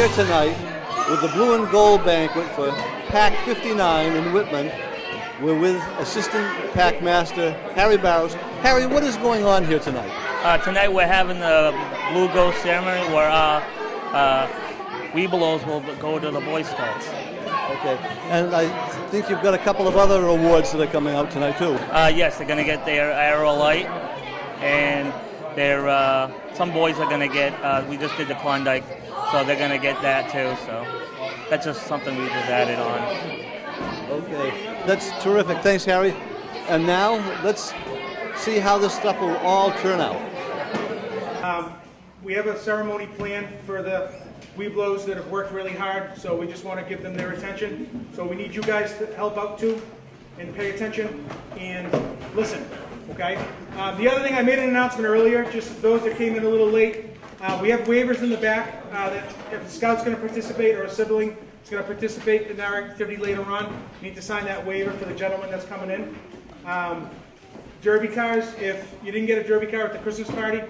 here tonight with the Blue and Gold Banquet for Pack 59 in Whitman. We're with Assistant Pack Master Harry Bairos. Harry, what is going on here tonight? Tonight we're having the Blue Gold ceremony where Webelos will go to the Boy Scouts. Okay, and I think you've got a couple of other awards that are coming out tonight too. Yes, they're going to get their Aero Light, and some boys are going to get, we just did the Klondike, so they're going to get that too, so that's just something we just added on. Okay, that's terrific. Thanks, Harry. And now let's see how this stuff will all turn out. We have a ceremony planned for the Webelos that have worked really hard, so we just want to give them their attention. So we need you guys to help out too and pay attention and listen, okay? The other thing, I made an announcement earlier, just for those that came in a little late. We have waivers in the back that if a scout's going to participate or a sibling is going to participate in our activity later on, you need to sign that waiver for the gentleman that's coming in. Derby cars, if you didn't get a derby car at the Christmas party,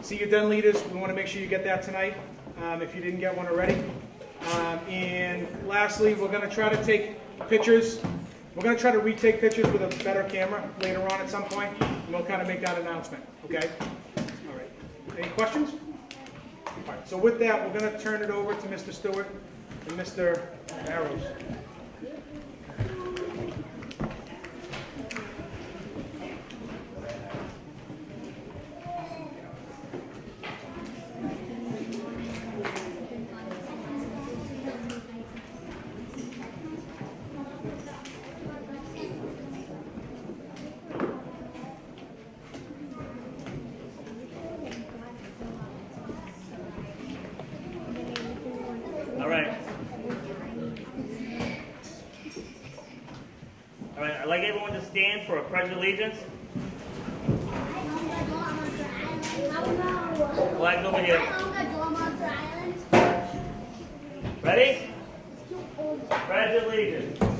see your den leaders. We want to make sure you get that tonight if you didn't get one already. And lastly, we're going to try to take pictures. We're going to try to retake pictures with a better camera later on at some point, and we'll kind of make that announcement, okay? All right. Any questions? All right, so with that, we're going to turn it over to Mr. Stewart and Mr. Bairos. All right, I'd like everyone to stand for a pledge of allegiance. Flag over here. Ready? Pledge of allegiance. To the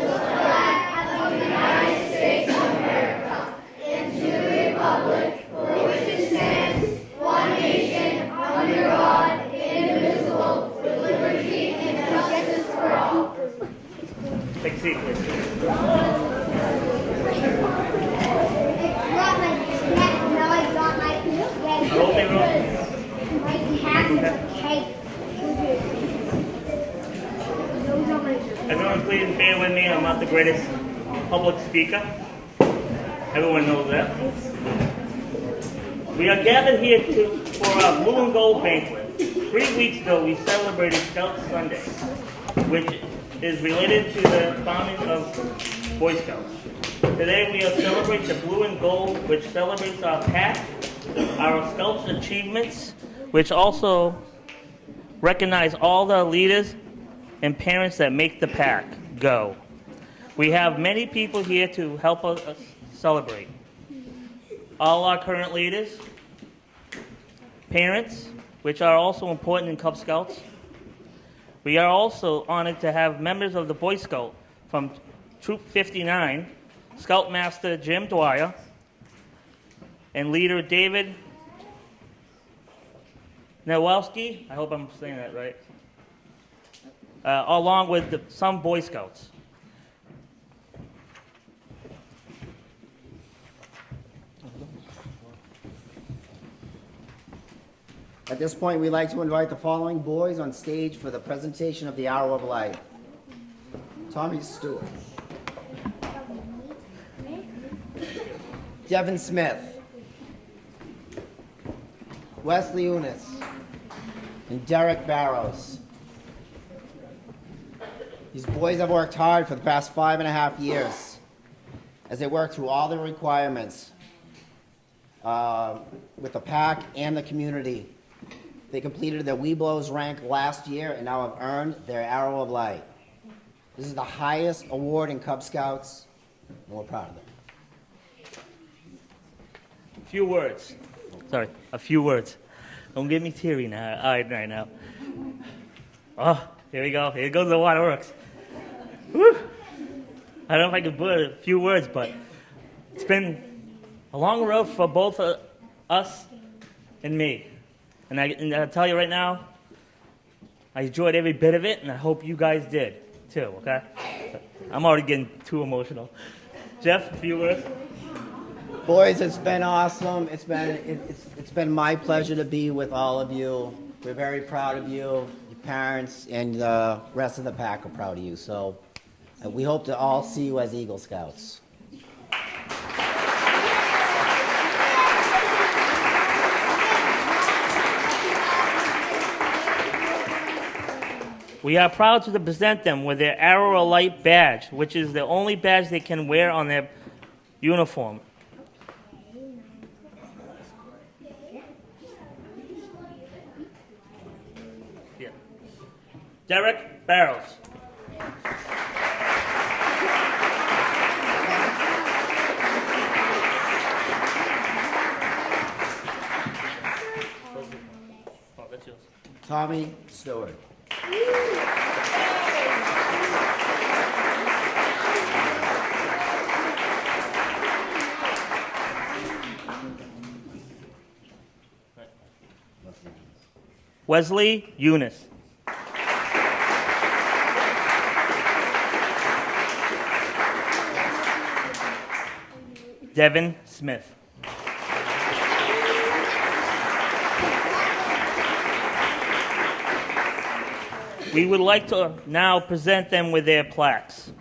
flag of the United States of America and to the republic for which it stands, one nation, under God, indivisible, with liberty and justice for all. Take a seat, please. Everyone please bear with me, I'm not the greatest public speaker. Everyone knows that. We are gathered here for our Blue and Gold Banquet. 3 weeks ago we celebrated Scout Sunday, which is related to the founding of Boy Scouts. Today we are celebrating the Blue and Gold, which celebrates our pack, our Scouts' achievements, which also recognize all the leaders and parents that make the pack go. We have many people here to help us celebrate. All our current leaders, parents, which are also important in Cub Scouts. We are also honored to have members of the Boy Scout from Troop 59, Scoutmaster Jim Dwyer, and leader David Nowalski, I hope I'm saying that right, along with some Boy Scouts. At this point, we'd like to invite the following boys on stage for the presentation of the Hour of Light. Tommy Stewart. Devin Smith. Wesley Unis. And Derek Bairos. These boys have worked hard for the past 5.5 years as they work through all the requirements with the pack and the community. They completed their Webelos rank last year and now have earned their Arrow of Light. This is the highest award in Cub Scouts, and we're proud of them. A few words. Don't get me teary now. Right now. Oh, here we go. Here goes the waterworks. Woo. I don't know if I could put a few words, but it's been a long road for both us and me. And I'll tell you right now, I enjoyed every bit of it, and I hope you guys did too. Okay? I'm already getting too emotional. Jeff, a few words. Boys, it's been awesome. It's been my pleasure to be with all of you. We're very proud of you. Your parents and the rest of the pack are proud of you. So we hope to all see you as Eagle Scouts. We are proud to present them with their Arrow of Light badge, which is the only badge they can wear on their uniform. Yeah. Derek Bairos. Oh, that's yours. Tommy Stewart. Wesley Eunice. Devin Smith. We would like to now present them with their plaques.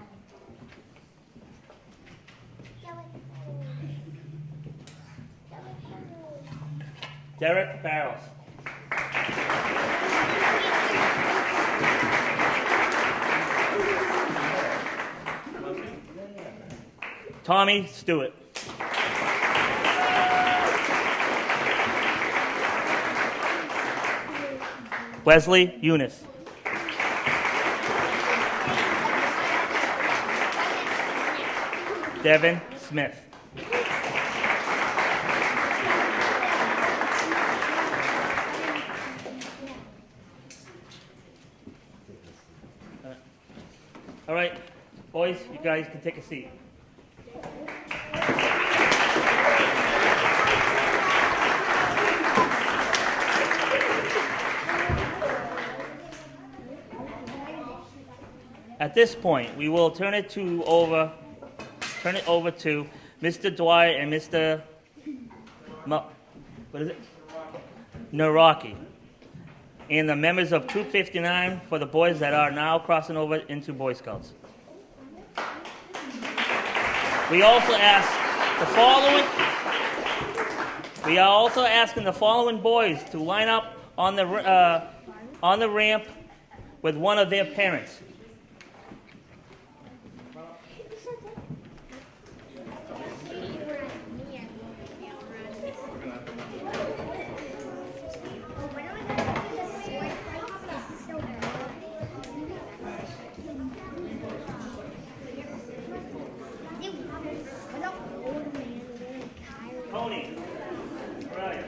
Derek Bairos. Tommy Stewart. Wesley Eunice. Devin Smith. All right, boys, you guys can take a seat. At this point, we will turn it over to Mr. Dwyer and Mr. Naraki, and the members of Troop 59 for the boys that are now crossing over into Boy Scouts. We also ask the following. We are also asking the following boys to line up on the ramp with one of their parents. Tony, right.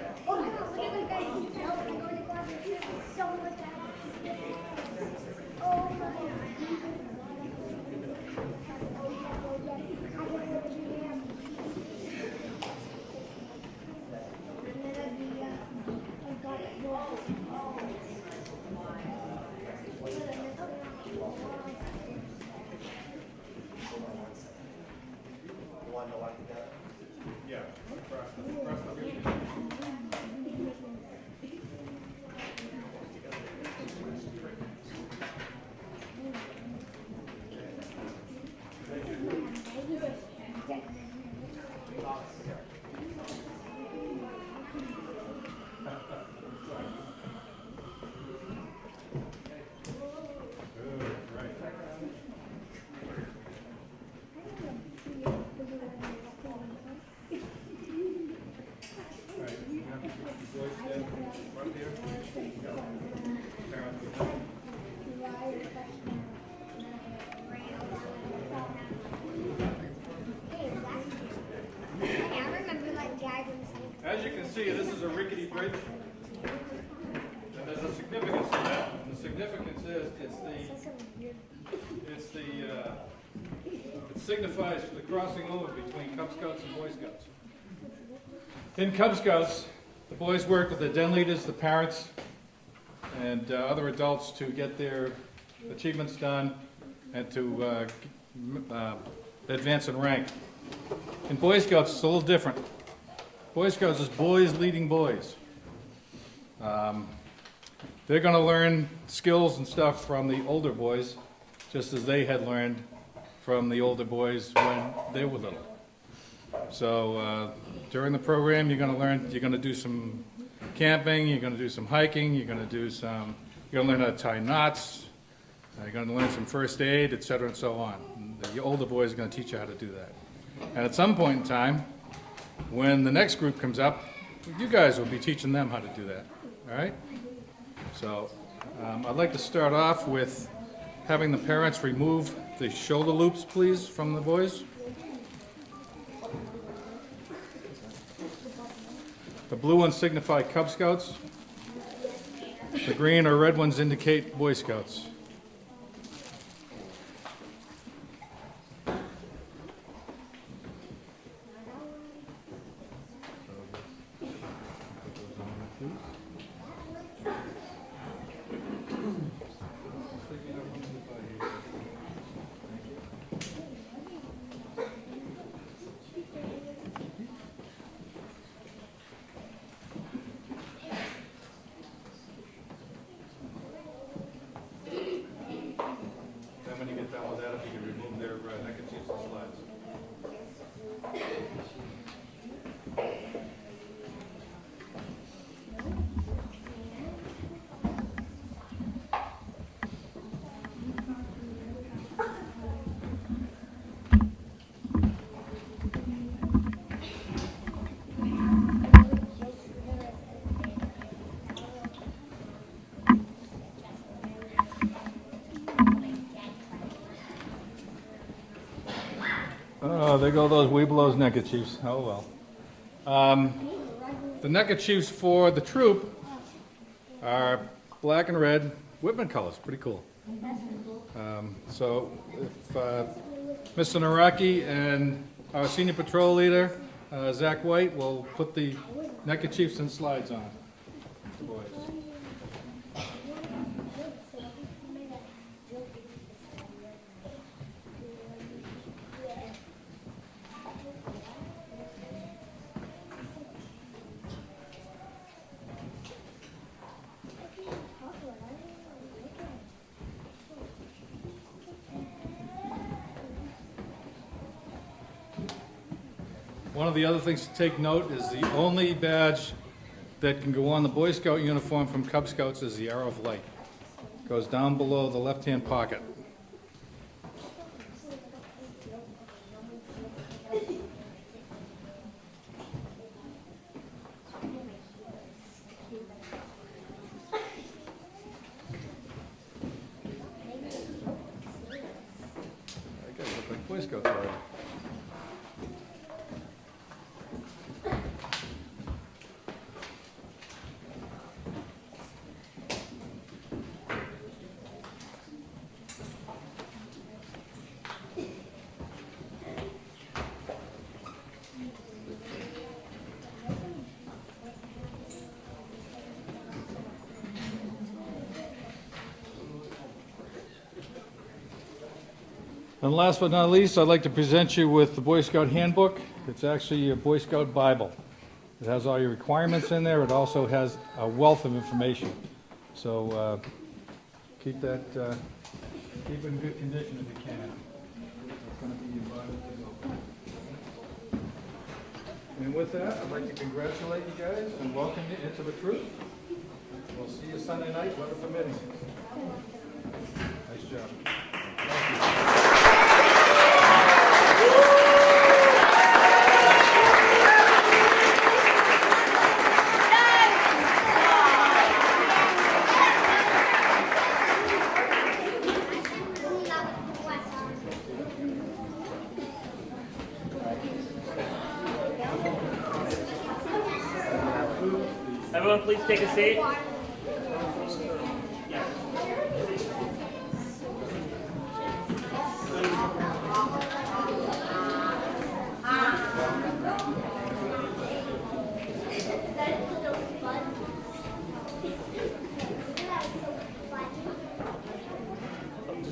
As you can see, this is a rickety bridge, and there's a significance to that. And the significance is it signifies the crossing over between Cub Scouts and Boy Scouts. In Cub Scouts, the boys work with the den leaders, the parents, and other adults to get their achievements done and to advance in rank. In Boy Scouts, it's a little different. Boy Scouts is boys leading boys. They're going to learn skills and stuff from the older boys, just as they had learned from the older boys when they were little. So during the program, you're going to learn. You're going to do some camping. You're going to do some hiking. You're going to learn how to tie knots. You're going to learn some first aid, etc., and so on. And the older boys are going to teach you how to do that. And at some point in time, when the next group comes up, you guys will be teaching them how to do that. All right? So I'd like to start off with having the parents remove the shoulder loops, please, from the boys. The blue ones signify Cub Scouts. The green or red ones indicate Boy Scouts. When you get done with that, if you can remove their neckerchiefs and slides. Oh, there go those Webelos neckerchiefs. Oh well. The neckerchiefs for the troop are black and red Whitman colors. Pretty cool. So if Mr. Naraki and our senior patrol leader, Zach White, will put the neckerchiefs and slides on. Boys. One of the other things to take note is the only badge that can go on the Boy Scout uniform from Cub Scouts is the Arrow of Light. It goes down below the left-hand pocket. You guys look like Boy Scouts already. And last but not least, I'd like to present you with the Boy Scout Handbook. It's actually a Boy Scout Bible. It has all your requirements in there. It also has a wealth of information. So keep that keep it in good condition if you can. It's going to be your Bible to go. And with that, I'd like to congratulate you guys and welcome you into the troop. We'll see you Sunday night, weather permitting. Nice job. Thank you. Everyone, please take a seat.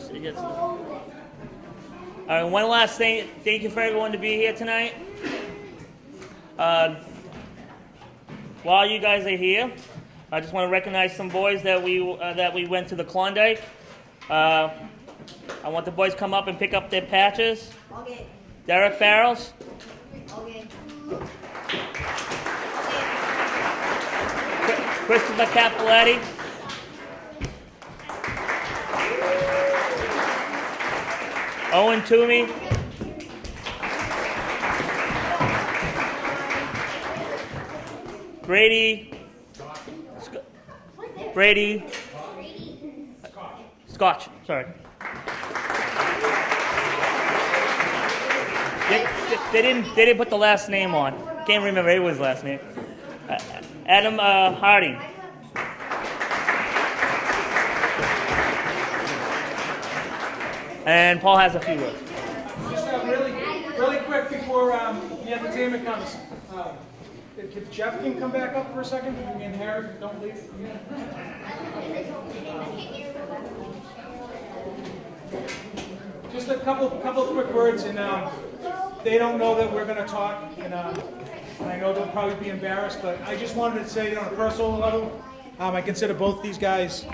All right, one last thing. Thank you for everyone to be here tonight. While you guys are here, I just want to recognize some boys that we went to the Klondike. I want the boys to come up and pick up their patches. Okay. Derek Bairos, Okay. Christopher Cappelletti, Owen Toomey, Brady Scotch, sorry. They didn't put the last name on. Can't remember anyone's last name. Adam Harding. And Paul has a few words. Just really quick before the entertainment comes. If Jeff can come back up for a second, and Harry, don't leave. Just a couple quick words, and they don't know that we're going to talk, and I know they'll probably be embarrassed, but I just wanted to say, on a personal level, I consider both these guys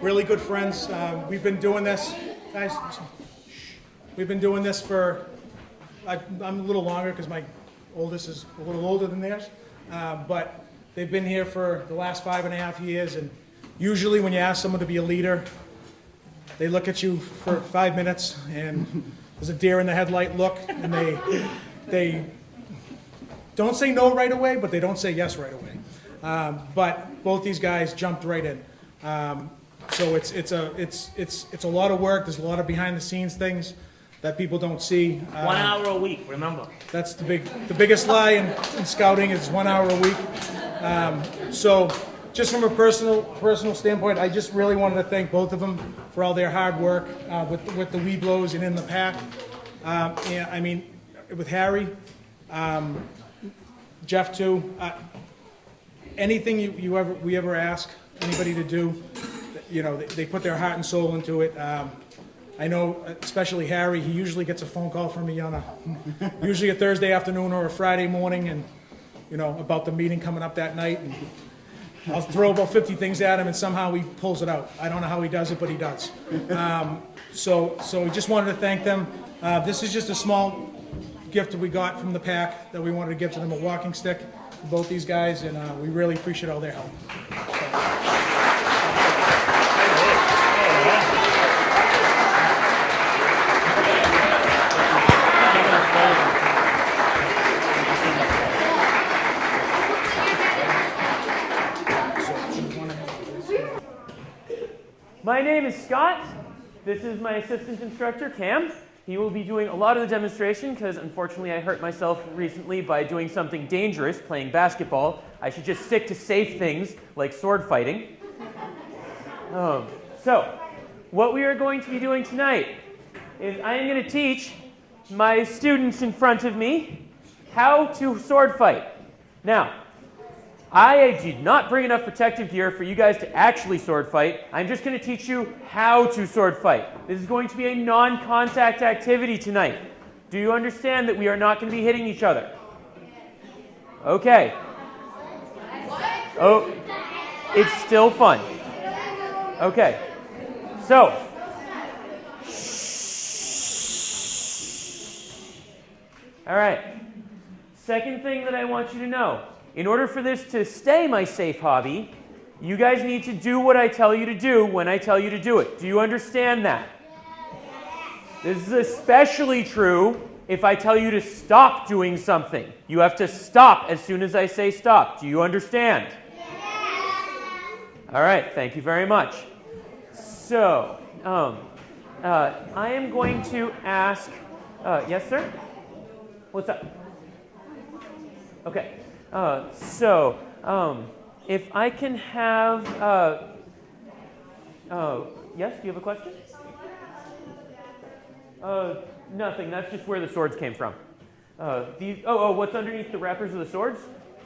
really good friends. We've been doing this, guys. We've been doing this for I'm a little longer because my oldest is a little older than theirs, but they've been here for the last 5.5 years, and usually when you ask someone to be a leader, they look at you for 5 minutes, and there's a deer in the headlight look, and they don't say no right away, but they don't say yes right away. But both these guys jumped right in. So it's a lot of work. There's a lot of behind the scenes things that people don't see. 1 hour a week, remember. That's the biggest lie in scouting is 1 hour a week. So just from a personal standpoint, I just really wanted to thank both of them for all their hard work with the Webelos and in the pack. And I mean, with Harry, Jeff too. Anything we ever ask anybody to do, you know, they put their heart and soul into it. I know, especially Harry, he usually gets a phone call from me on usually a Thursday afternoon or a Friday morning, and you know, about the meeting coming up that night. And I'll throw about 50 things at him, and somehow he pulls it out. I don't know how he does it, but he does. So we just wanted to thank them. This is just a small gift that we got from the pack that we wanted to give to them, a walking stick for both these guys, and we really appreciate all their help. My name is Scott. This is my assistant instructor, Cam. He will be doing a lot of the demonstration because unfortunately I hurt myself recently by doing something dangerous, playing basketball. I should just stick to safe things like sword fighting. So, what we are going to be doing tonight is I am going to teach my students in front of me how to sword fight. Now, I did not bring enough protective gear for you guys to actually sword fight. I'm just going to teach you how to sword fight. This is going to be a non-contact activity tonight. Do you understand that we are not going to be hitting each other? Okay. Oh, it's still fun. Okay. So. All right. Second thing that I want you to know. In order for this to stay my safe hobby, you guys need to do what I tell you to do when I tell you to do it. Do you understand that? This is especially true if I tell you to stop doing something. You have to stop as soon as I say stop. Do you understand? All right, thank you very much. So, I am going to ask, yes, sir? What's up? Okay. If I can have, yes, do you have a question? Nothing, that's just where the swords came from. What's underneath the wrappers of the swords?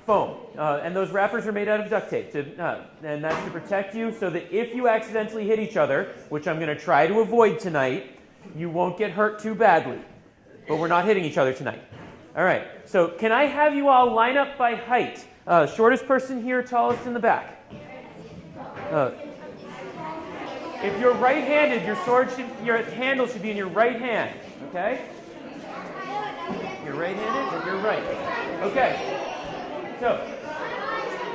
foam. And those wrappers are made out of duct tape. And that's to protect you so that if you accidentally hit each other, which I'm going to try to avoid tonight, you won't get hurt too badly. But we're not hitting each other tonight. All right. So can I have you all line up by height? Shortest person here, tallest in the back. If you're right-handed, your handle should be in your right hand. Okay? You're right-handed and you're right. Okay. So,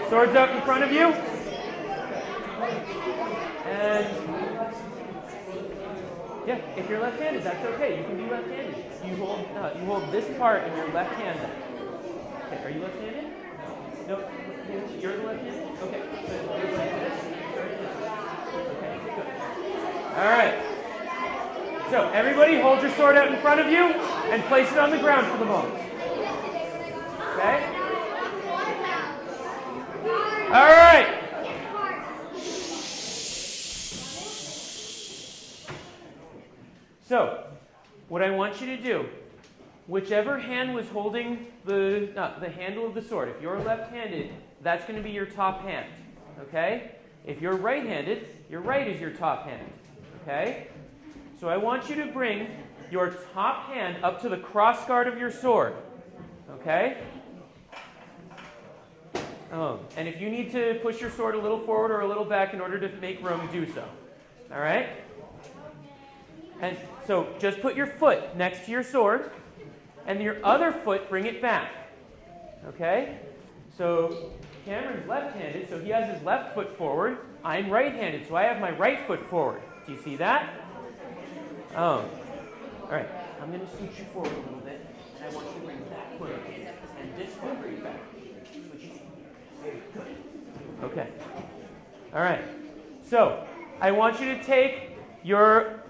swords up in front of you. And, yeah, if you're left-handed, that's okay. You can be left-handed. You hold this part in your left hand then. Okay, are you left-handed? No, you're the left-handed? Okay, so you're like this. Okay, good. All right. So, everybody hold your sword out in front of you and place it on the ground for the moment. Okay? All right. So, what I want you to do, whichever hand was holding the handle of the sword, if you're left-handed, that's going to be your top hand. Okay? If you're right-handed, your right is your top hand. Okay? So I want you to bring your top hand up to the cross guard of your sword. Okay? And if you need to push your sword a little forward or a little back in order to make room, do so. All right? And so just put your foot next to your sword, and your other foot, bring it back. Okay? So Cameron's left-handed, so he has his left foot forward. I'm right-handed, so I have my right foot forward. Do you see that? All right. I'm going to scoot you forward a little bit, and I want you to bring that foot up, and this foot bring it back. Good. Okay. All right. So I want you to take your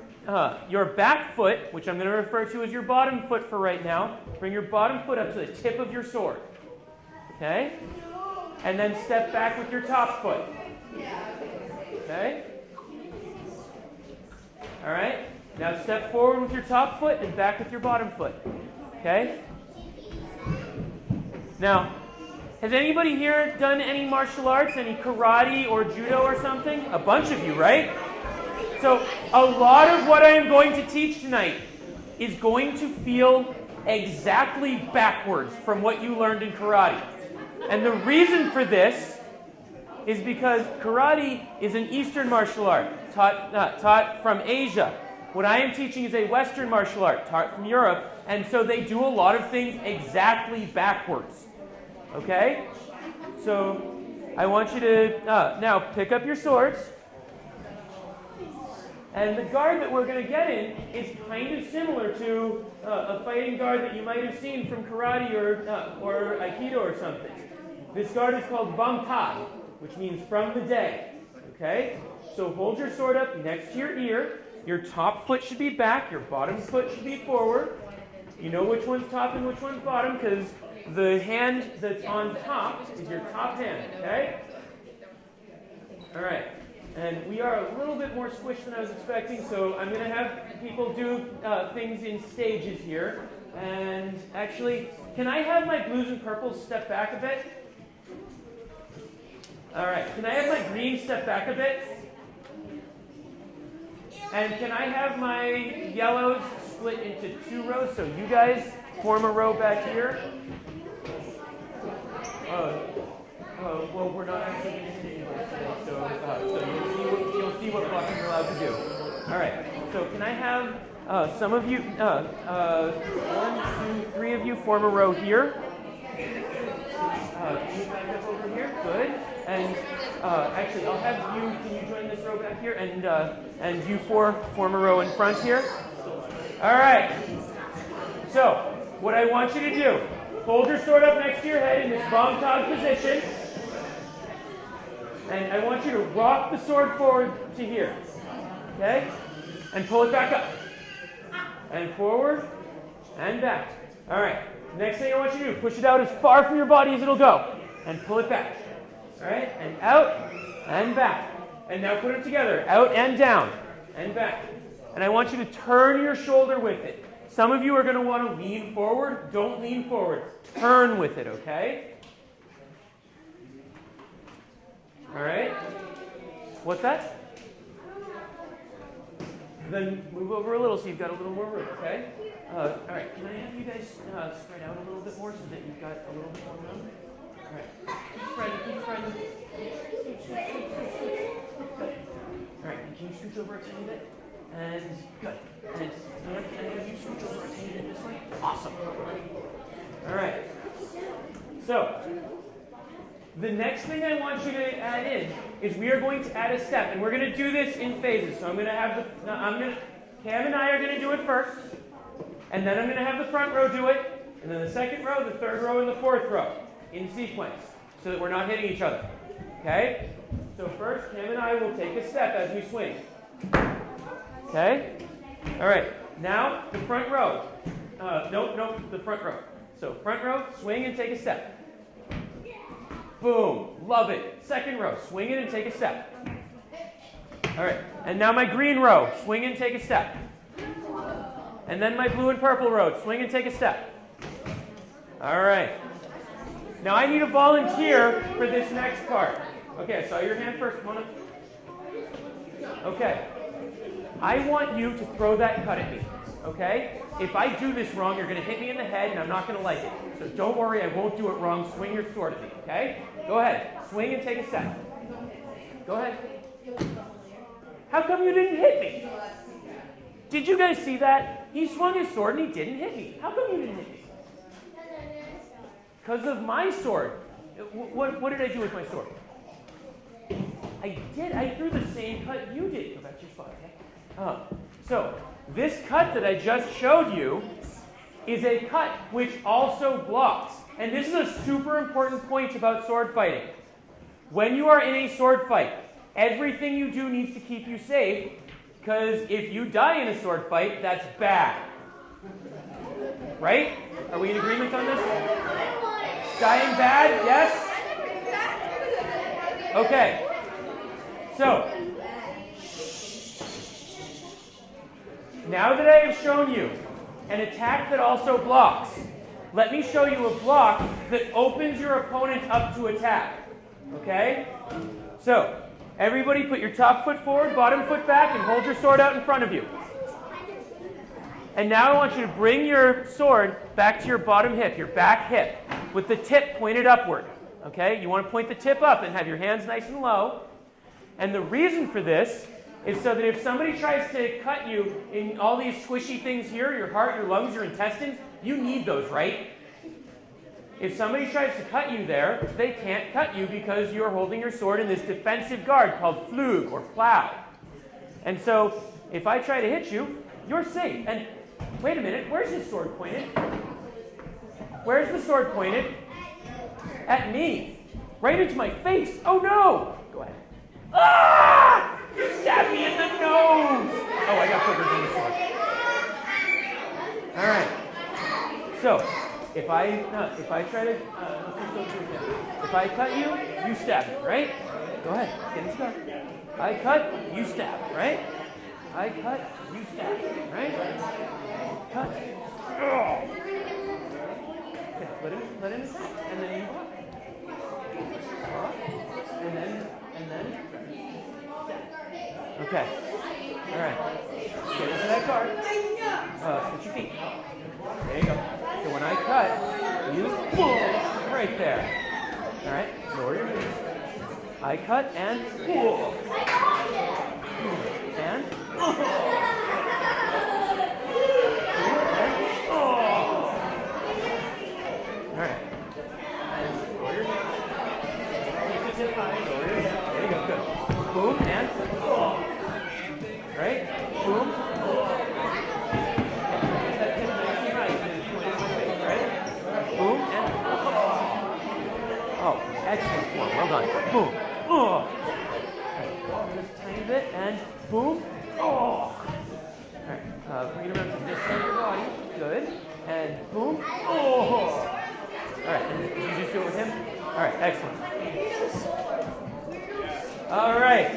back foot, which I'm going to refer to as your bottom foot for right now. Bring your bottom foot up to the tip of your sword. Okay? And then step back with your top foot. Okay? All right? Now step forward with your top foot and back with your bottom foot. Okay? Now, has anybody here done any martial arts, any karate or judo or something? A bunch of you, right? So a lot of what I am going to teach tonight is going to feel exactly backwards from what you learned in karate. And the reason for this is because karate is an Eastern martial art taught from Asia. What I am teaching is a Western martial art taught from Europe, and so they do a lot of things exactly backwards. Okay? So I want you to now pick up your swords. And the guard that we're going to get in is kind of similar to a fighting guard that you might have seen from karate or aikido or something. This guard is called Banque, which means from the day. Okay? So hold your sword up next to your ear. Your top foot should be back. Your bottom foot should be forward. You know which one's top and which one's bottom because the hand that's on top is your top hand. Okay? All right. And we are a little bit more squished than I was expecting, so I'm going to have people do things in stages here. And actually, can I have my blues and purples step back a bit? All right. Can I have my greens step back a bit? And can I have my yellows split into 2 rows? So you guys form a row back here. Well, we're not actually going to hit anybody today, so you'll see what blocking you're allowed to do. All right. So can I have some of you, 1, 2, 3 of you form a row here. Can you back up over here? Good. And actually, I'll have you. Can you join this row back here? And you 4 form a row in front here. All right. So what I want you to do: hold your sword up next to your head in this Banque position. And I want you to rock the sword forward to here. Okay? And pull it back up. And forward. And back. All right. Next thing I want you to do, push it out as far from your body as it'll go. And pull it back. All right? And out. And back. And now put it together. Out and down. And back. And I want you to turn your shoulder with it. Some of you are going to want to lean forward. Don't lean forward. Turn with it, okay? All right? What's that? Then move over a little so you've got a little more room, okay? All right, can I have you guys spread out a little bit more so that you've got a little bit more room? All right, keep spreading, keep spreading. Good. All right, and can you scooch over a tiny bit? And good. And have you scooch over a tiny bit this way? Awesome. All right. So, the next thing I want you to add in is we are going to add a step, and we're going to do this in phases. So I'm going to have Cam and I are going to do it first, and then I'm going to have the front row do it, and then the second row, the third row, and the fourth row in sequence, so that we're not hitting each other. Okay? So first, Cam and I will take a step as we swing. Okay? All right. Now the front row. No, the front row. So front row, swing and take a step. Boom. Love it. Second row, swing it and take a step. All right. And now my green row, swing and take a step. And then my blue and purple row, swing and take a step. All right. Now I need a volunteer for this next part. Okay, I saw your hand first. Come on up. Okay. I want you to throw that cut at me. Okay? If I do this wrong, you're going to hit me in the head, and I'm not going to like it. So don't worry, I won't do it wrong. Swing your sword at me, okay? Go ahead. Swing and take a step. Go ahead. How come you didn't hit me? Did you guys see that? He swung his sword, and he didn't hit me. How come you didn't hit me? Because of my sword. What did I do with my sword? I did. I threw the same cut you did. Go back to your spot, okay? So, this cut that I just showed you is a cut which also blocks. And this is a super important point about sword fighting. When you are in a sword fight, everything you do needs to keep you safe, because if you die in a sword fight, that's bad. Right? Are we in agreement on this? Dying bad? Yes? Okay. So, now that I have shown you an attack that also blocks, let me show you a block that opens your opponent up to attack. Okay? So, everybody put your top foot forward, bottom foot back, and hold your sword out in front of you. And now I want you to bring your sword back to your bottom hip, your back hip, with the tip pointed upward. Okay? You want to point the tip up and have your hands nice and low. And the reason for this is so that if somebody tries to cut you in all these squishy things here, your heart, your lungs, your intestines, you need those, right? If somebody tries to cut you there, they can't cut you because you're holding your sword in this defensive guard called flug or plow. And so if I try to hit you, you're safe. And wait a minute, where's his sword pointed? Where's the sword pointed? At me. Right into my face. Oh no! Go ahead. Ah! You stabbed me in the nose! Oh, I got boogers in the sword. All right. So, if I try to, if I cut you, you stab me, right? Go ahead, get in the car. I cut, you stab, right? I cut, you stab, right? Cut. Okay, let him attack, and then you block. And then. Okay. All right. Get into that guard. Switch your feet. There you go. So when I cut, you pull right there. All right. Lower your knees. I cut and pull. And. All right. And lower your knees. Keep the tip high. Lower your knees. There you go. Good. Boom and. Right? Boom. That tip nice and high. Right? Boom and. Oh, excellent form. Well done. Boom. Oh. Right. Just a tiny bit and boom. Oh. All right. Bring it around to this side of your body. Good. And boom. Oh. All right. And did you just do it with him? All right. Excellent. All right.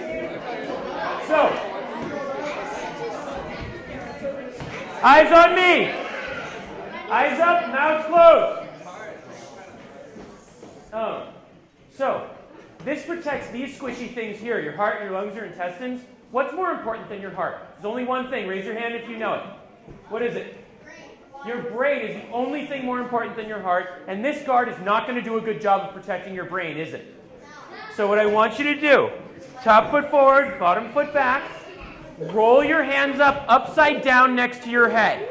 So. Eyes on me. Eyes up, mouth closed. So, this protects these squishy things here, your heart, your lungs, your intestines. What's more important than your heart? There's only one thing. Raise your hand if you know it. What is it? Your brain is the only thing more important than your heart, and this guard is not going to do a good job of protecting your brain, is it? So what I want you to do, top foot forward, bottom foot back, roll your hands up upside down next to your head.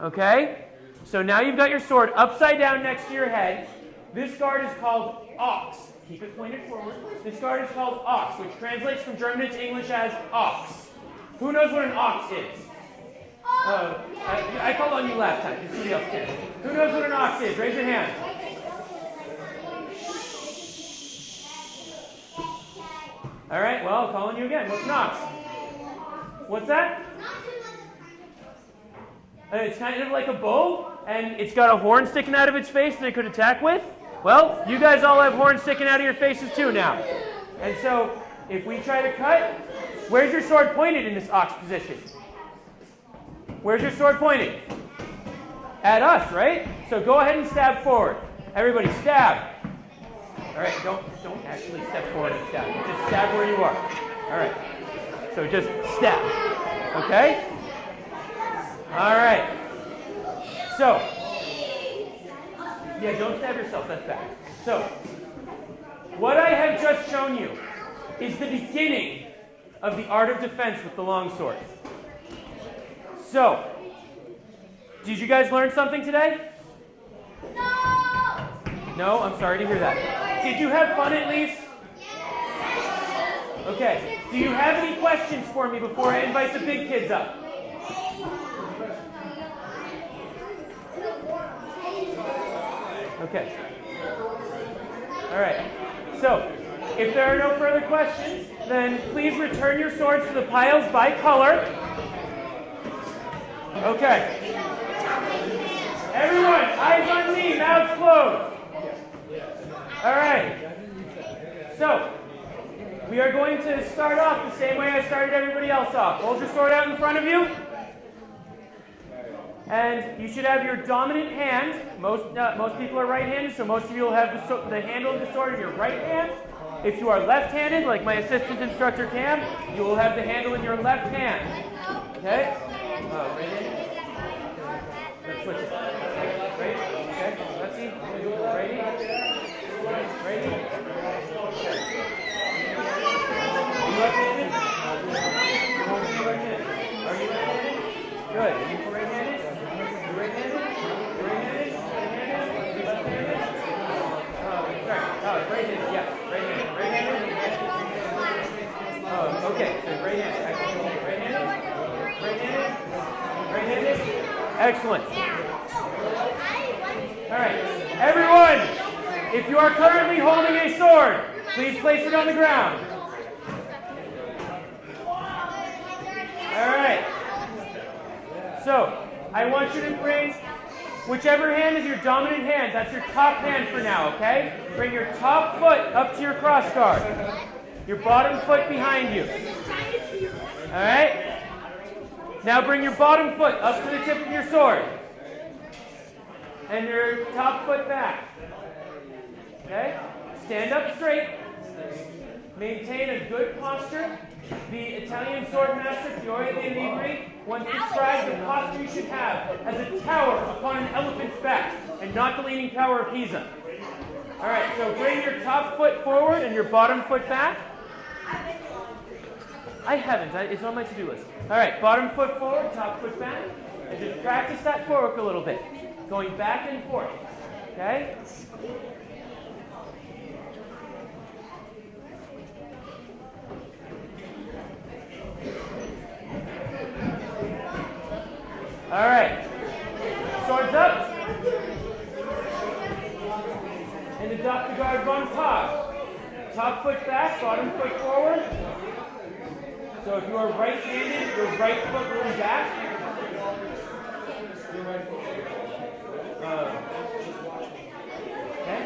Okay? So now you've got your sword upside down next to your head. This guard is called ox. Keep it pointed forward. This guard is called ox, which translates from German into English as ox. Who knows what an ox is? I called on you last time, because somebody else can. Who knows what an ox is? Raise your hand. All right, well, I'll call on you again. What's an ox? What's that? It's kind of like a bow, and it's got a horn sticking out of its face that it could attack with. Well, you guys all have horns sticking out of your faces too now. And so, if we try to cut, where's your sword pointed in this ox position? Where's your sword pointed? At us, right? So go ahead and stab forward. Everybody, stab. All right, don't actually step forward and stab. Just stab where you are. All right. So just stab. Okay? All right. So, yeah, don't stab yourself. That's bad. So, what I have just shown you is the beginning of the art of defense with the longsword. So, did you guys learn something today? No! No? I'm sorry to hear that. Did you have fun at least? Okay. Do you have any questions for me before I invite the big kids up? Okay. All right. So, if there are no further questions, then please return your swords to the piles by color. Okay. Everyone, eyes on me, mouths closed. All right. So, we are going to start off the same way I started everybody else off. Hold your sword out in front of you. And you should have your dominant hand. Most people are right-handed, so most of you will have the handle of the sword in your right hand. If you are left-handed, like my assistant instructor Cam, you will have the handle in your left hand. Okay? Right-handed? Let's switch it. Right? Okay. Let's see. Righty? Righty? Okay. Are you left-handed? Are you left-handed? Good. Are you right-handed? You right-handed? You right-handed? Right-handed? You left-handed? Sorry. Oh, right-handed. Yes. Right-handed. Right-handed? Oh, okay. So right-handed. Right-handed? Right-handed? Right-handed? Excellent. All right. Everyone, if you are currently holding a sword, please place it on the ground. All right. So, I want you to bring whichever hand is your dominant hand. That's your top hand for now, okay? Bring your top foot up to your cross guard. Your bottom foot behind you. All right? Now bring your bottom foot up to the tip of your sword. And your top foot back. Okay? Stand up straight. Maintain a good posture. The Italian sword master, Fiore dei Libri, once described the posture you should have as a tower upon an elephant's back, and not the Leaning Tower of Pisa. All right, so bring your top foot forward and your bottom foot back. I haven't. It's on my to-do list. All right, bottom foot forward, top foot back. And just practice that forward a little bit. Going back and forth. Okay? All right. Swords up. And adopt the guard on top. Top foot back, bottom foot forward. So if you are right-handed, your right foot going back. Okay?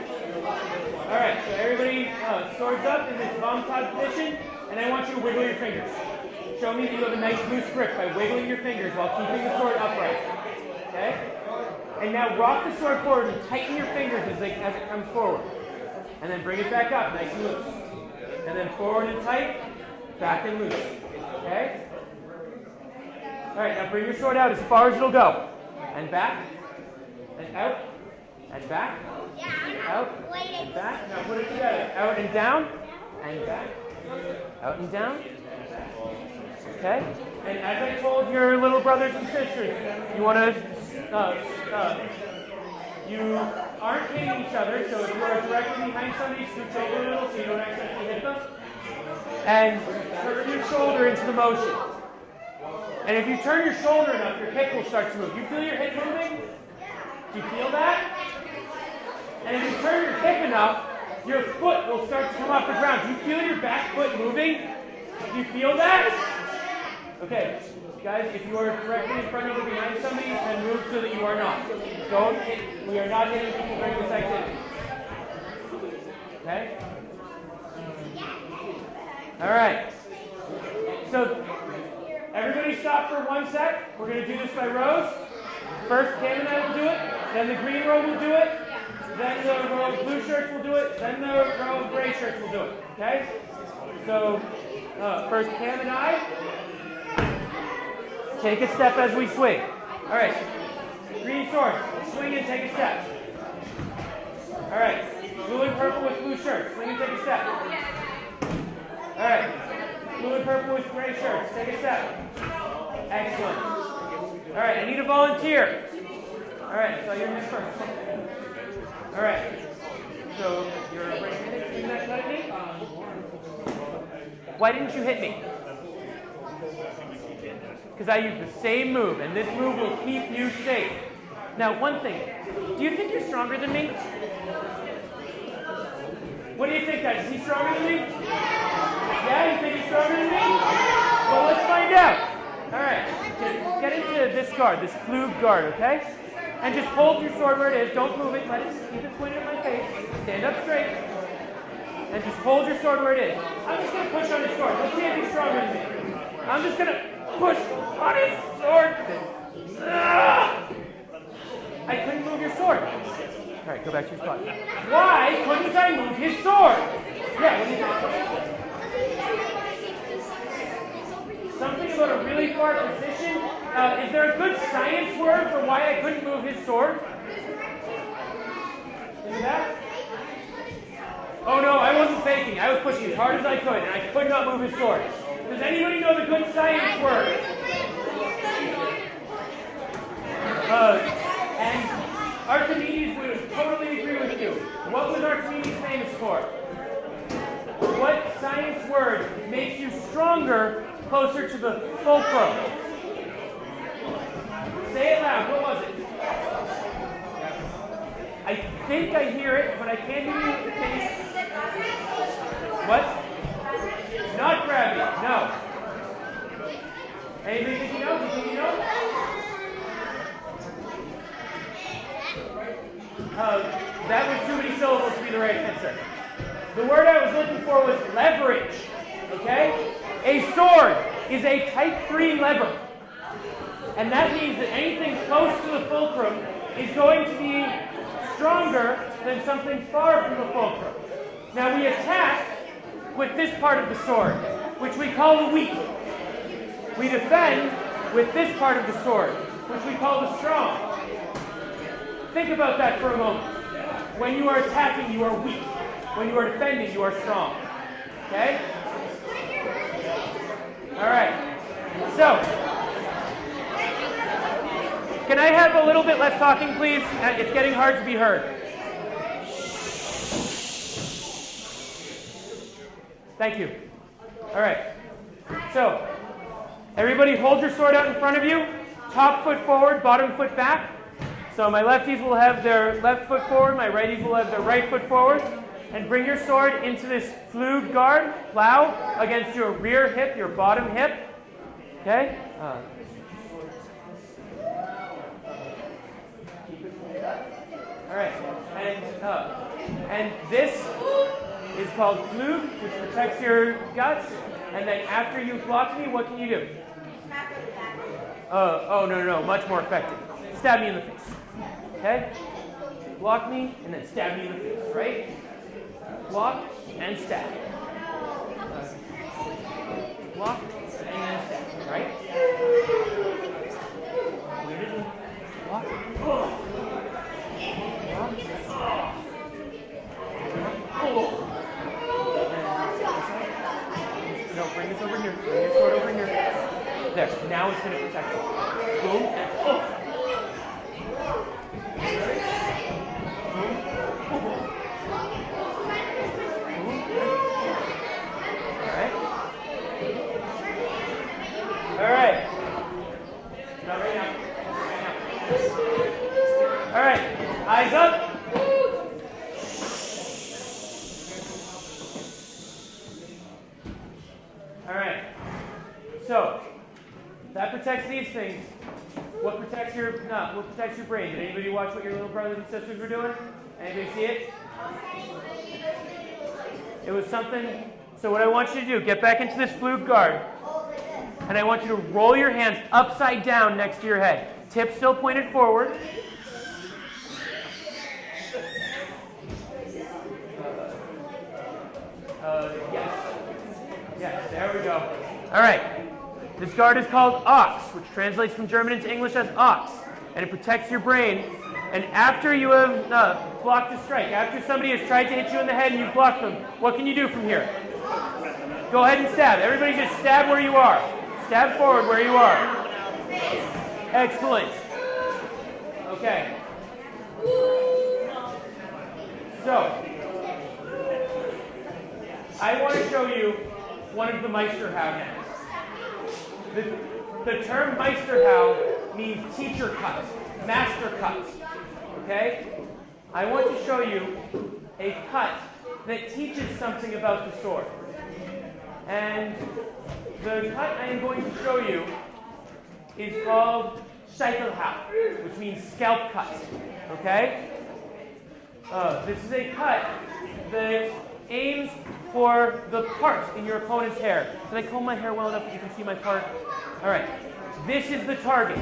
All right, so everybody swords up in this bomb pod position, and I want you to wiggle your fingers. Show me that you have a nice loose grip by wiggling your fingers while keeping the sword upright. Okay? And now rock the sword forward and tighten your fingers as it comes forward. And then bring it back up, nice and loose. And then forward and tight, back and loose. Okay? All right, now bring your sword out as far as it'll go. And back, and out, and back, out, and back. Now put it together. Out and down, and back, out and down. Okay? And as I told your little brothers and sisters, you want to, you aren't hitting each other, so if you are directly behind somebody, scooch over a little so you don't accidentally hit them. And turn your shoulder into the motion. And if you turn your shoulder enough, your hip will start to move. You feel your hip moving? Do you feel that? And if you turn your hip enough, your foot will start to come off the ground. Do you feel your back foot moving? Do you feel that? Okay, guys, if you are directly in front of or behind somebody, then move so that you are not. Don't hit, we are not hitting people during this activity. Okay? All right. So, everybody stop for 1 sec. We're going to do this by rows. First, Cam and I will do it. Then the green row will do it. Then the row of blue shirts will do it. Then the row of gray shirts will do it. Okay? So, first Cam and I. Take a step as we swing. All right. Green sword. Swing and take a step. All right. Blue and purple with blue shirts. Swing and take a step. All right. Blue and purple with gray shirts. Take a step. Excellent. All right. I need a volunteer. All right. So you're in first. All right. So you're right-handed. Can that cut at me? Why didn't you hit me? Because I used the same move, and this move will keep you safe. Now, one thing. Do you think you're stronger than me? What do you think, guys? Is he stronger than me? Yeah, you think he's stronger than me? Well, let's find out. All right. Get into this guard, this flug guard, okay? And just hold your sword where it is. Don't move it. Let it keep it pointed at my face. Stand up straight. And just hold your sword where it is. I'm just going to push on his sword. Let's see if he's stronger than me. I'm just going to push on his sword. I couldn't move your sword. All right, go back to your spot. Why couldn't I move his sword? Yeah, what do you think? Something about a really far position? Is there a good science word for why I couldn't move his sword? Is that? Oh no, I wasn't faking. I was pushing as hard as I could, and I could not move his sword. Does anybody know the good science word? And Archimedes would totally agree with you. What was Archimedes famous for? What science word makes you stronger closer to the fulcrum? Say it loud. What was it? I think I hear it, but I can't hear you. What? Not gravity. No. Anybody think you know? Do you think you know? That was too many syllables to be the right answer. The word I was looking for was leverage. Okay? A sword is a type 3 lever. And that means that anything close to the fulcrum is going to be stronger than something far from the fulcrum. Now we attack with this part of the sword, which we call the weak. We defend with this part of the sword, which we call the strong. Think about that for a moment. When you are attacking, you are weak. When you are defending, you are strong. Okay? All right. So, can I have a little bit less talking, please? It's getting hard to be heard. Thank you. All right. So, everybody hold your sword out in front of you. Top foot forward, bottom foot back. So my lefties will have their left foot forward, my righties will have their right foot forward. And bring your sword into this flug guard, plow, against your rear hip, your bottom hip. Okay? All right. And this is called flug, which protects your guts. And then after you've blocked me, what can you do? Oh, no, much more effective. Stab me in the face. Okay? Block me, and then stab me in the face, right? Block and stab. block, and then step, right? Where did you block? No, bring this over here. Bring your sword over here. There. Now it's going to protect you. Boom and All right. Not right now. Right now. All right. Eyes up. All right. So that protects these things. What protects your brain? Did anybody watch what your little brothers and sisters were doing? Anybody see it? It was something. So what I want you to do, get back into this flute guard. And I want you to roll your hands upside down next to your head. Tip still pointed forward. Yes. Yes, there we go. All right. This guard is called ox, which translates from German into English as ox. And it protects your brain. And after you have blocked a strike, after somebody has tried to hit you in the head and you've blocked them, what can you do from here? Go ahead and stab. Everybody just stab where you are. Stab forward where you are. Excellent. Okay. So, I want to show you one of the Meisterhau now. The term Meisterhau means teacher cut, master cut. Okay? I want to show you a cut that teaches something about the sword. And the cut I am going to show you is called Scheitelhau, which means scalp cut. Okay? This is a cut that aims for the part in your opponent's hair. Did I comb my hair well enough that you can see my part? All right. This is the target.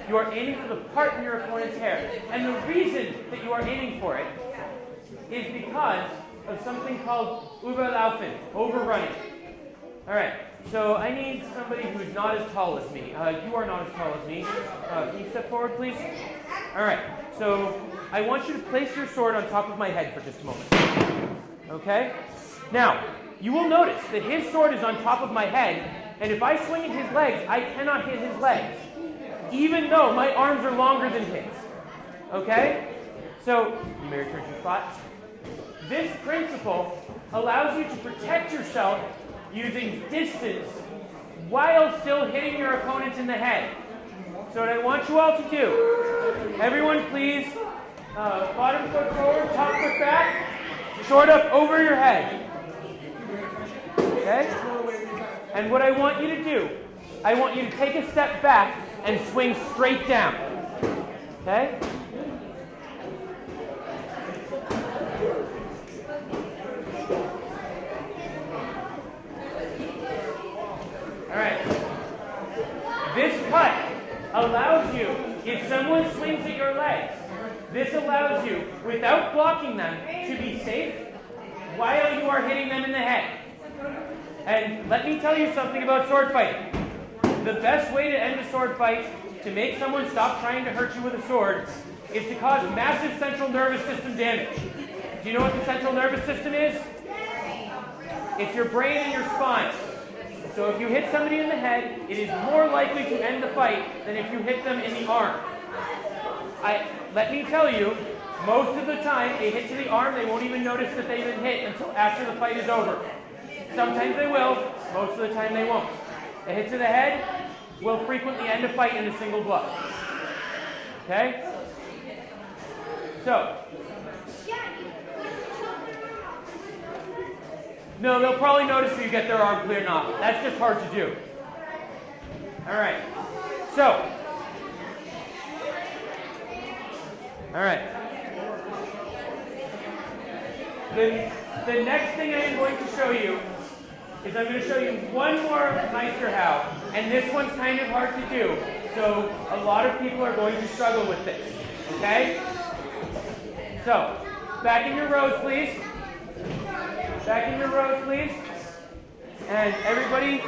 You are aiming for the part in your opponent's hair. And the reason that you are aiming for it is because of something called Überlaufen, overrunning. All right. So I need somebody who's not as tall as me. You are not as tall as me. Can you step forward, please? All right. So I want you to place your sword on top of my head for just a moment. Okay? Now, you will notice that his sword is on top of my head, and if I swing at his legs, I cannot hit his legs, even though my arms are longer than his. Okay? So, you may return to your spot. This principle allows you to protect yourself using distance while still hitting your opponent in the head. So what I want you all to do, everyone please, bottom foot forward, top foot back, sword up over your head. Okay? And what I want you to do, I want you to take a step back and swing straight down. Okay? Alright. This cut allows you, if someone swings at your legs, this allows you, without blocking them, to be safe while you are hitting them in the head. And let me tell you something about sword fighting. The best way to end a sword fight, to make someone stop trying to hurt you with a sword, is to cause massive central nervous system damage. Do you know what the central nervous system is? It's your brain and your spine. So if you hit somebody in the head, it is more likely to end the fight than if you hit them in the arm. Let me tell you, most of the time, a hit to the arm, they won't even notice that they've been hit until after the fight is over. Sometimes they will, most of the time they won't. A hit to the head will frequently end a fight in a single blow. Okay? So, no, they'll probably notice if you get their arm cleared off. That's just hard to do. Alright. So, alright. The next thing I'm going to show you is I'm going to show you one more Meisterhau, and this one's kind of hard to do, so a lot of people are going to struggle with this, okay? So, back in your rows, please. Back in your rows, please. And everybody,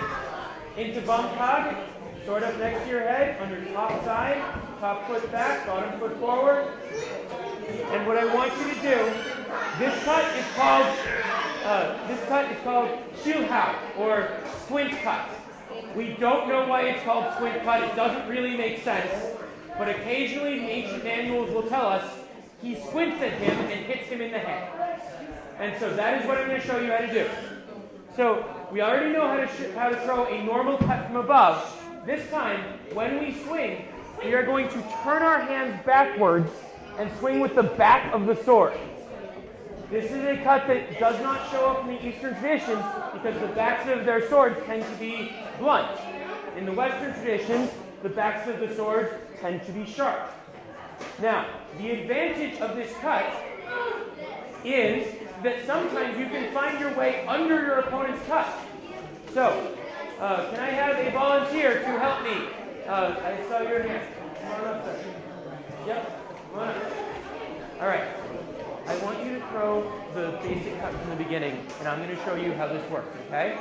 into Banque, sword up next to your head, on your top side, top foot back, bottom foot forward. And what I want you to do, this cut is called Schuhau, or squint cut. We don't know why it's called squint cut. It doesn't really make sense. But occasionally the ancient manuals will tell us he squints at him and hits him in the head. And so that is what I'm going to show you how to do. So we already know how to throw a normal cut from above. This time, when we swing, we are going to turn our hands backwards and swing with the back of the sword. This is a cut that does not show up in the Eastern traditions because the backs of their swords tend to be blunt. In the Western traditions, the backs of the swords tend to be sharp. Now, the advantage of this cut is that sometimes you can find your way under your opponent's cut. So, can I have a volunteer to help me? I saw your hand. Come on up, sir. Yep, come on up. All right. I want you to throw the basic cut from the beginning, and I'm going to show you how this works, okay?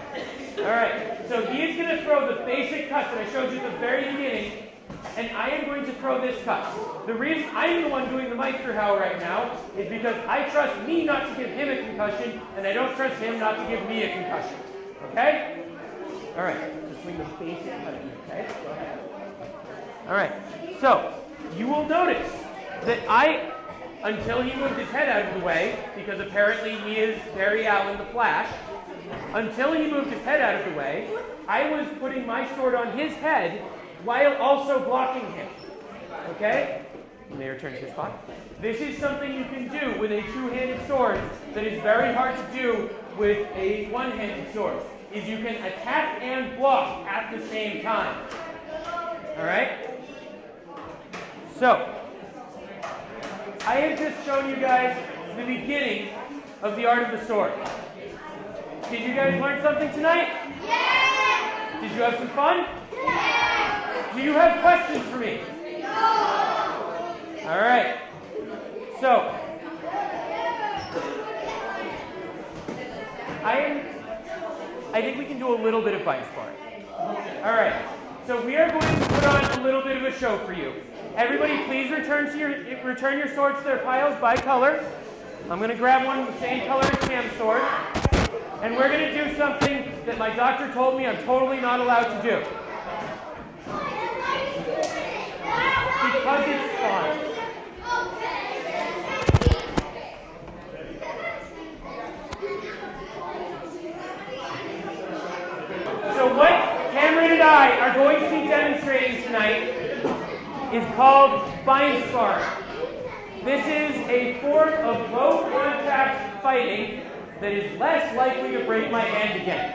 All right. So he is going to throw the basic cut that I showed you at the very beginning, and I am going to throw this cut. The reason I'm the one doing the Meisterhau right now is because I trust me not to give him a concussion, and I don't trust him not to give me a concussion. Okay? All right. So swing the basic cut, okay? Go ahead. All right. So you will notice that until he moved his head out of the way, because apparently he is Barry Allen the Flash, until he moved his head out of the way, I was putting my sword on his head while also blocking him. Okay? You may return to your spot. This is something you can do with a two-handed sword that is very hard to do with a one-handed sword, is you can attack and block at the same time. Alright? So, I have just shown you guys the beginning of the art of the sword. Did you guys learn something tonight? Yeah! Did you have some fun? Yeah! Do you have questions for me? No! All right. So, I think we can do a little bit of bite sparring. All right. So we are going to put on a little bit of a show for you. Everybody, please return your swords to their piles by color. I'm going to grab one the same color as Sam's sword. And we're going to do something that my doctor told me I'm totally not allowed to do. Because it's fun. So what Cameron and I are going to be demonstrating tonight is called bind sparring. This is a form of low contact fighting that is less likely to break my hand again.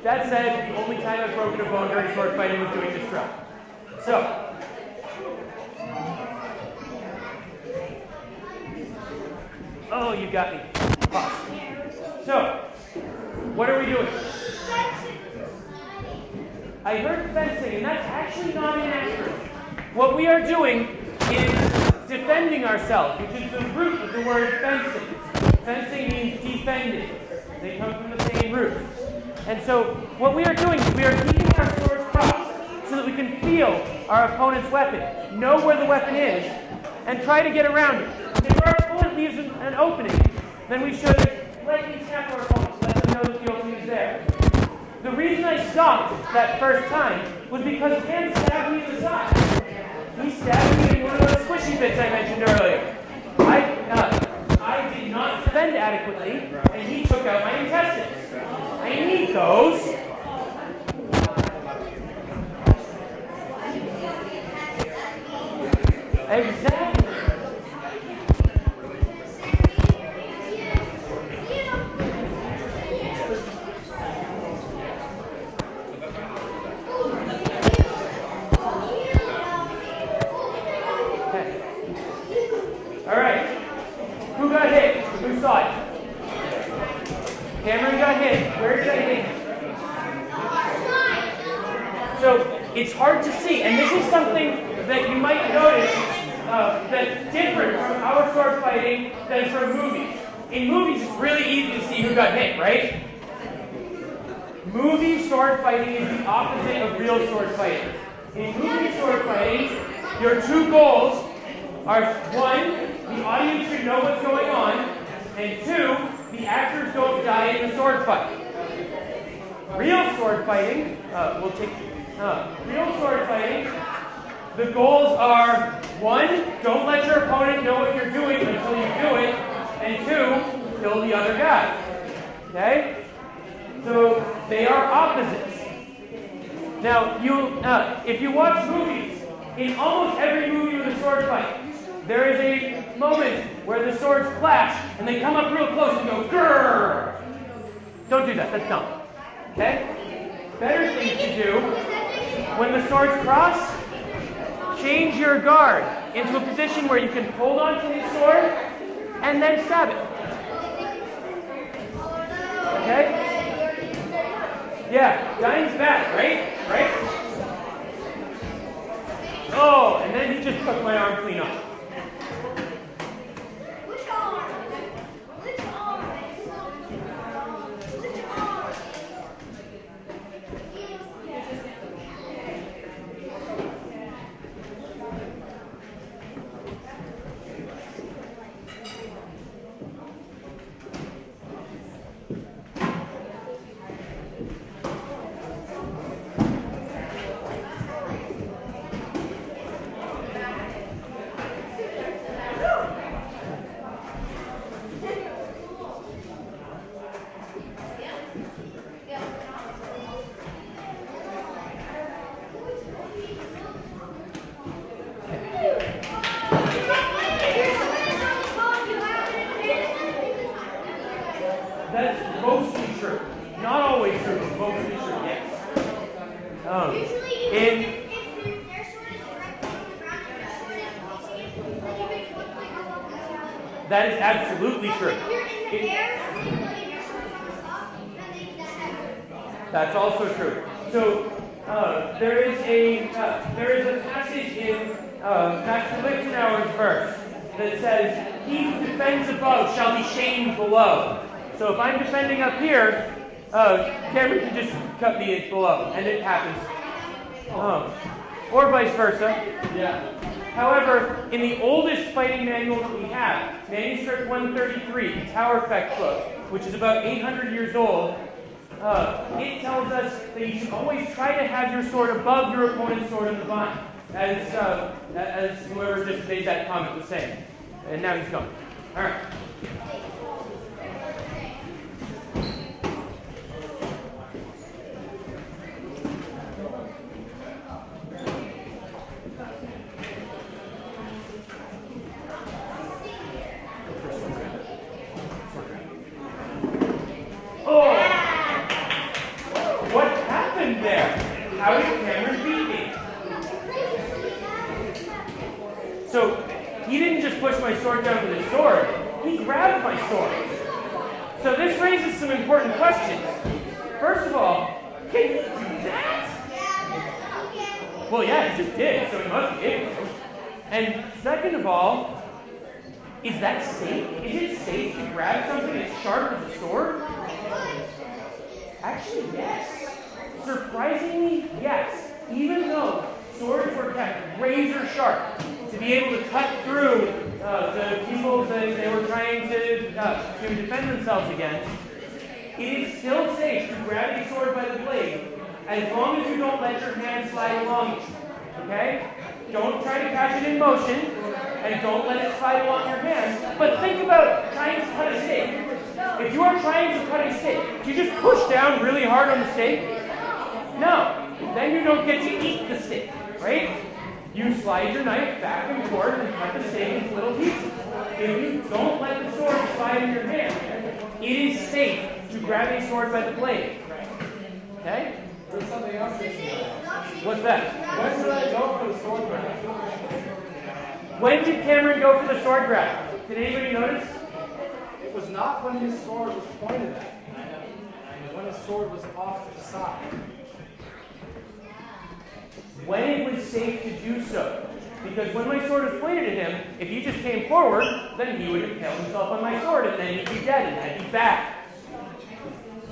That said, the only time I've broken a bone during sword fighting was doing this drill. So, oh, you got me. Pause. So, what are we doing? I heard fencing, and that's actually not inaccurate. What we are doing is defending ourselves, which is the root of the word fencing. Fencing means defending. They come from the same root. And so what we are doing is we are keeping our swords crossed so that we can feel our opponent's weapon, know where the weapon is, and try to get around it. If our opponent leaves an opening, then we should lightly tap our opponent to let them know that the opening is there. The reason I stopped that first time was because Ken stabbed me in the side. He stabbed me in one of those squishy bits I mentioned earlier. I did not defend adequately, and he took out my intestines. I need those. Exactly. All right. Who got hit? Who saw it? Cameron got hit. Where did I hit? So it's hard to see, and this is something that you might notice that's different from our sword fighting than from movies. In movies, it's really easy to see who got hit, right? movie sword fighting is the opposite of real sword fighting. In movie sword fighting, your two goals are, one, the audience should know what's going on, and two, the actors don't die in the sword fight. Real sword fighting, the goals are, one, don't let your opponent know what you're doing until you do it, and two, kill the other guy. Okay? So they are opposites. Now, if you watch movies, in almost every movie with a sword fight, there is a moment where the swords clash and they come up real close and go, grrr! Don't do that, that's dumb. Okay? Better thing to do, when the swords cross, change your guard into a position where you can hold on to his sword and then stab it. Okay? Yeah, dying's bad, right? Oh, and then he just took my arm clean off. That's mostly true. Not always true, but mostly true, yes. That is absolutely true. That's also true. So there is a passage in Master Lichtenauer's verse that says, "He who defends above shall be shamed below." So if I'm defending up here, Cameron can just cut me below, and it happens. Or vice versa. Yeah. However, in the oldest fighting manual that we have, Manuscript 133, the Tower Effect book, which is about 800 years old, it tells us that you should always try to have your sword above your opponent's sword in the bind, as whoever just made that comment was saying. And now he's gone. All right. Oh! What happened there? How did Cameron beat me? So, he didn't just push my sword down with his sword, he grabbed my sword. So this raises some important questions. First of all, can he do that? Well, yeah, he just did, so he must be able to. And second of all, is that safe? Is it safe to grab something as sharp as a sword? Actually, yes. Surprisingly, yes. Even though swords were kept razor sharp to be able to cut through the people that they were trying to defend themselves against, it is still safe to grab a sword by the blade as long as you don't let your hand slide along it. Okay? Don't try to catch it in motion, and don't let it slide along your hand. But think about trying to cut a steak. If you are trying to cut a steak, do you just push down really hard on the steak? No. Then you don't get to eat the steak, right? You slide your knife back and forth and cut the steak into little pieces. If you don't let the sword slide in your hand, it is safe to grab a sword by the blade. Okay? There's something else. What's that? When did I go for the sword grab? When did Cameron go for the sword grab? Did anybody notice? It was not when his sword was pointed at me. It was when his sword was off to the side. When it was safe to do so. Because when my sword was pointed at him, if he just came forward, then he would impale himself on my sword, and then he'd be dead, and that'd be bad.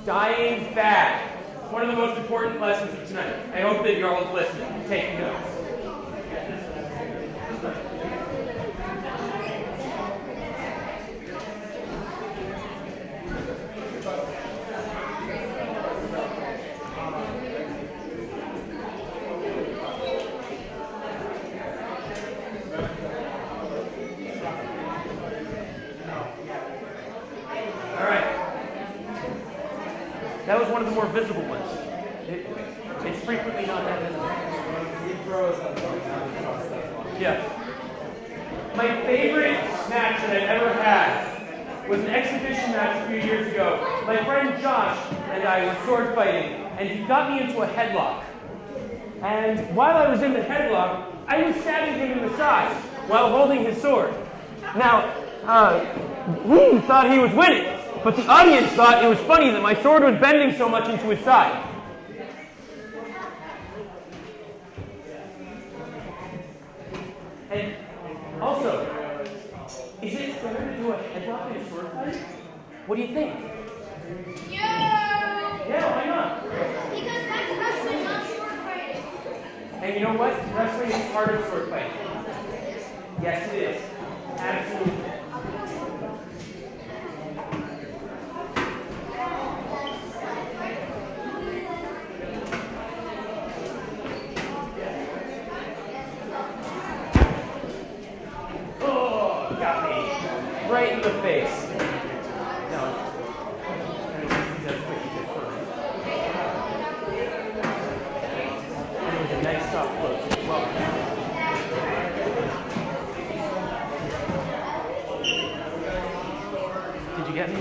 Dying's bad. one of the most important lessons of tonight. I hope that you're all listening, taking notes. That was one of the more visible ones. It's frequently not that visible. Yeah. My favorite match that I've ever had was an exhibition match a few years ago. My friend Josh and I were sword fighting, and he got me into a headlock. And while I was in the headlock, I was stabbing him in the side while holding his sword. Now, he thought he was winning. But the audience thought it was funny that my sword was bending so much into his side. And also, is it fair to do a headlock in a sword fight? What do you think? Yeah, why not? Because that's wrestling, not sword fighting. And you know what? Wrestling is part of sword fighting. Yes, it is. Absolutely. Got me right in the face. No. And it was a nice soft close. Well, did you get me?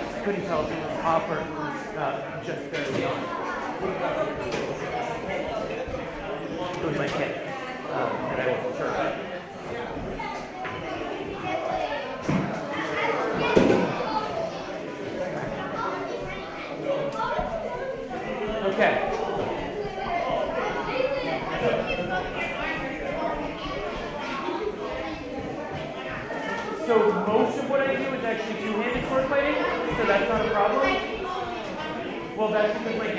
I couldn't tell if it was off or it was just barely on. It was my kid, and I wasn't sure about it. Okay. So most of what I do is actually two-handed sword fighting, so that's not a problem. Well, that's because my kid.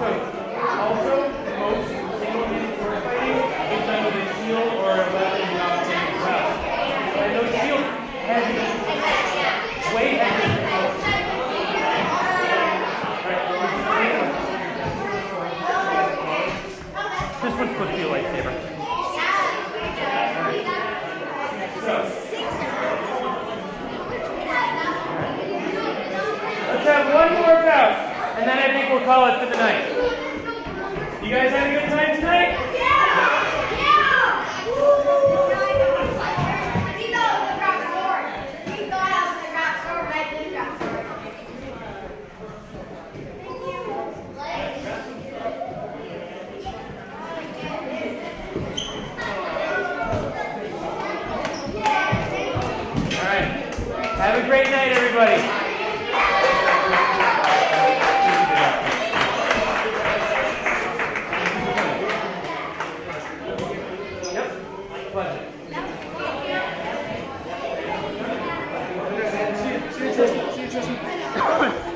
Also, most single-handed sword fighting is done with a shield or a weapon not as well. And those shields heavy, way heavy. This one's supposed to be a lightsaber. Let's have one more bout. And then I think we'll call it for the night. You guys have a good time tonight? Yeah! Yeah! Woo! He thought it was a rock sword. He thought I was a rock sword, but I didn't rock sword. All right. Have a great night, everybody. See you, Tristan.